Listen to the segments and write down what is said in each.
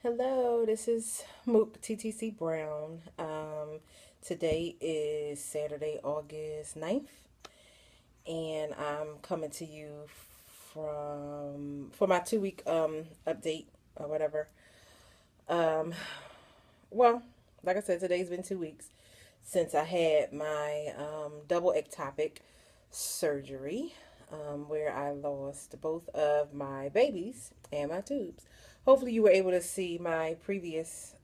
Hello, this is Mook TTC Brown. Today is Saturday, August 9th, and I'm coming to you for my 2 week update or whatever. Um, well, like I said, today's been 2 weeks since I had my double ectopic surgery, where I lost both of my babies and my tubes. Hopefully, you were able to see my previous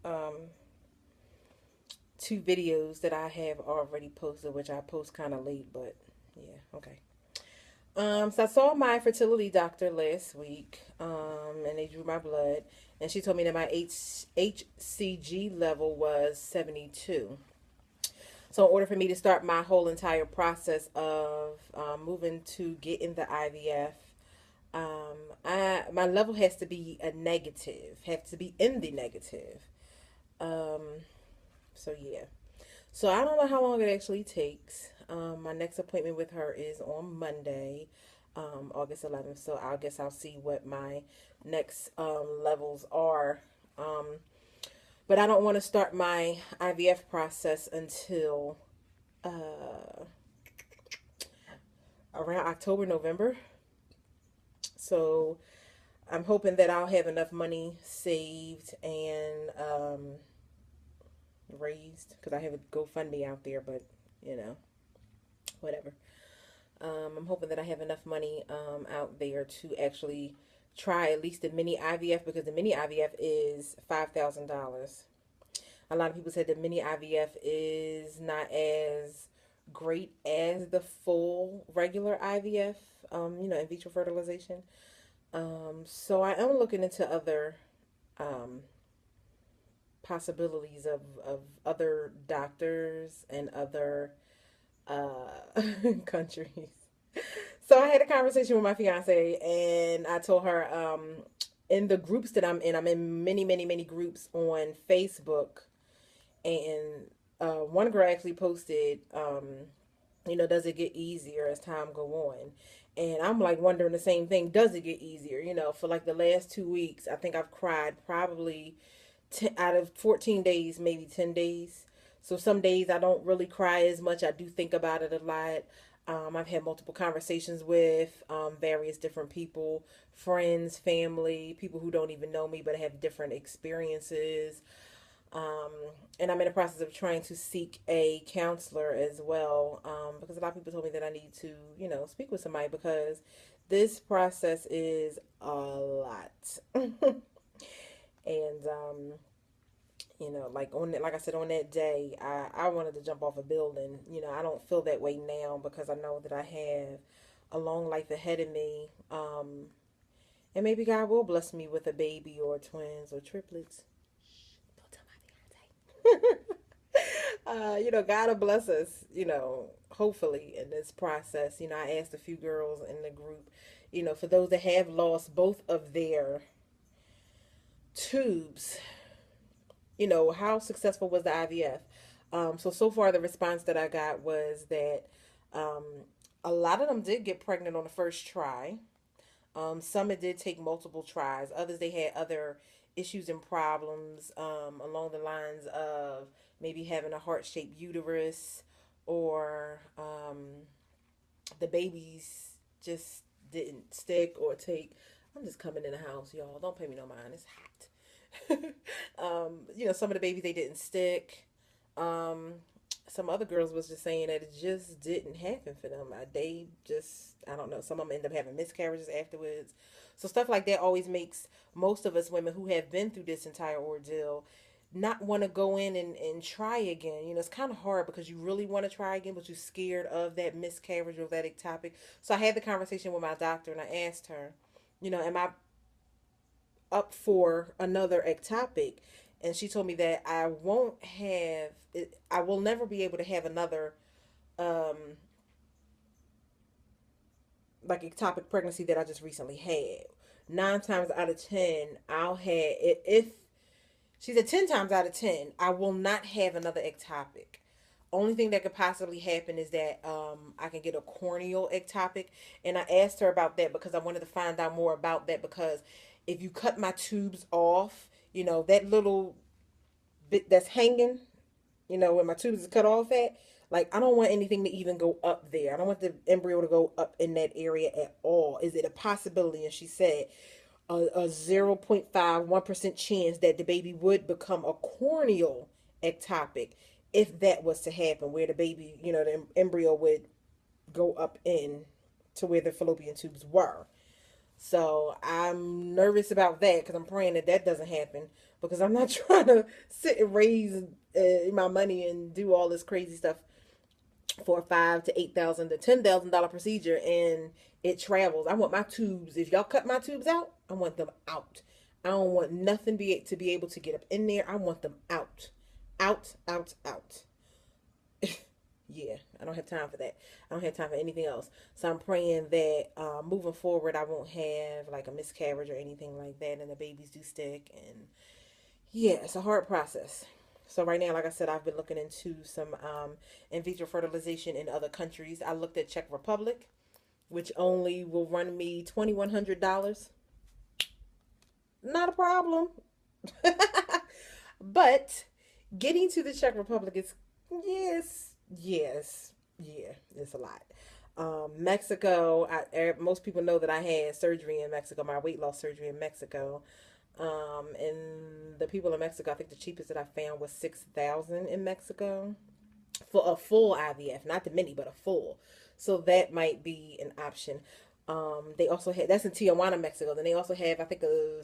two videos that I have already posted, which I post kind of late, but yeah, okay. So I saw my fertility doctor last week, and they drew my blood, and she told me that my HCG level was 72. So in order for me to start my whole entire process of moving to getting the IVF, my level has to be a negative, have to be in the negative. Um, so yeah. So I don't know how long it actually takes. My next appointment with her is on Monday, August 11th. So I guess I'll see what my next levels are. Um, but I don't want to start my IVF process until uh, around October, November. So I'm hoping that I'll have enough money saved and raised because I have a GoFundMe out there, but you know, whatever. I'm hoping that I have enough money out there to actually try at least the mini IVF because the mini IVF is $5,000. A lot of people said the mini IVF is not as great as the full regular IVF, in vitro fertilization. So I am looking into other um, possibilities of other doctors and other countries. So I had a conversation with my fiance, and I told her in the groups that I'm in many, many, many groups on Facebook, and one girl actually posted, does it get easier as time go on? And I'm like wondering the same thing. Does it get easier? For like the last 2 weeks, I think I've cried probably out of 14 days, maybe 10 days. So some days I don't really cry as much. I do think about it a lot. I've had multiple conversations with various different people, friends, family, people who don't even know me but have different experiences. Um, and I'm in the process of trying to seek a counselor as well, because a lot of people told me that I need to, speak with somebody because this process is a lot. And like I said, on that day, I wanted to jump off a building. I don't feel that way now because I know that I have a long life ahead of me. And maybe God will bless me with a baby or twins or triplets. Don't tell my fiance. God will bless us, hopefully in this process. I asked a few girls in the group, for those that have lost both of their tubes, how successful was the IVF? So far the response that I got was that um, a lot of them did get pregnant on the first try. Some it did take multiple tries. Others they had other issues and problems along the lines of maybe having a heart shaped uterus or the babies just didn't stick or take. I'm just coming in the house, y'all. Don't pay me no mind. It's hot. Some of the babies they didn't stick. Um, some other girls was just saying that it just didn't happen for them. They just, I don't know. Some of them end up having miscarriages afterwards. So stuff like that always makes most of us women who have been through this entire ordeal not want to go in and try again. It's kind of hard because you really want to try again, but you're scared of that miscarriage or that ectopic. So I had the conversation with my doctor and I asked her, am I up for another ectopic? And she told me that I won't have it, I will never be able to have another um like ectopic pregnancy that I just recently had. 9 times out of 10, I'll have it if she said 10 times out of 10, I will not have another ectopic. Only thing that could possibly happen is that I can get a corneal ectopic. And I asked her about that because I wanted to find out more about that because if you cut my tubes off, that little bit that's hanging, where my tubes is cut off at. Like, I don't want anything to even go up there. I don't want the embryo to go up in that area at all. Is it a possibility? And she said a 0.51% chance that the baby would become a corneal ectopic if that was to happen, where the baby, the embryo would go up in to where the fallopian tubes were. So I'm nervous about that because I'm praying that that doesn't happen, because I'm not trying to sit and raise my money and do all this crazy stuff for a $5,000 to $10,000 procedure and it travels. I want my tubes. If y'all cut my tubes out, I want them out. I don't want nothing to be able to get up in there. I want them out, out, out, out. Yeah, I don't have time for that. I don't have time for anything else. So I'm praying that moving forward, I won't have like a miscarriage or anything like that, and the babies do stick. And yeah, it's a hard process. So right now, like I said, I've been looking into some in vitro fertilization in other countries. I looked at Czech Republic, which only will run me $2,100. Not a problem. But getting to the Czech Republic is, yes, yes, yeah, it's a lot. Mexico, most people know that I had surgery in Mexico, my weight loss surgery in Mexico. And the people in Mexico, I think the cheapest that I found was 6,000 in Mexico for a full IVF, not the mini, but a full. So that might be an option. They also had, that's in Tijuana, Mexico. Then they also have, I think, a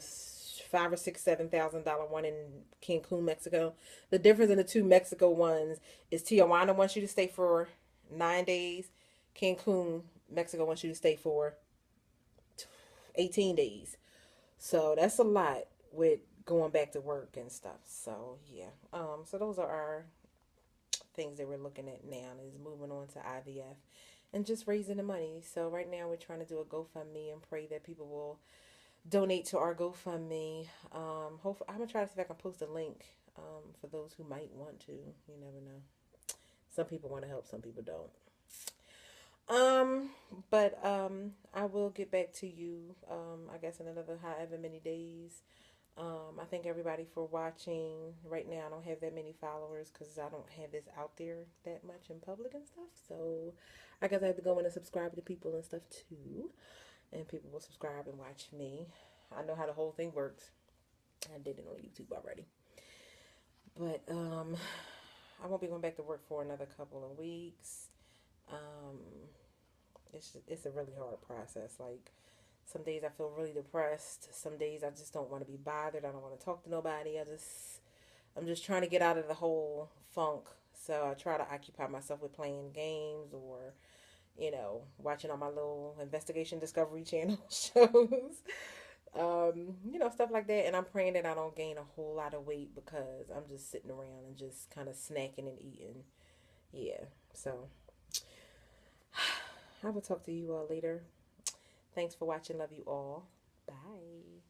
five or six, $7,000 one in Cancun, Mexico. The difference in the two Mexico ones is Tijuana wants you to stay for 9 days. Cancun, Mexico wants you to stay for 18 days. So that's a lot with going back to work and stuff. So yeah. So those are our things that we're looking at now, is moving on to IVF and just raising the money. So right now we're trying to do a GoFundMe and pray that people will donate to our GoFundMe. Hopefully, I'm gonna try to see if I can post a link for those who might want to. You never know. Some people want to help, some people don't. But I will get back to you. I guess in another however many days. I thank everybody for watching. Right now, I don't have that many followers because I don't have this out there that much in public and stuff. So I guess I have to go in and subscribe to people and stuff too. And people will subscribe and watch me. I know how the whole thing works. I did it on YouTube already. But I won't be going back to work for another couple of weeks. Um, it's a really hard process. Like, some days I feel really depressed. Some days I just don't want to be bothered. I don't want to talk to nobody. I'm just trying to get out of the whole funk. So I try to occupy myself with playing games or, watching all my little investigation discovery channel shows. Stuff like that. And I'm praying that I don't gain a whole lot of weight because I'm just sitting around and just kind of snacking and eating. Yeah. So I will talk to you all later. Thanks for watching. Love you all. Bye.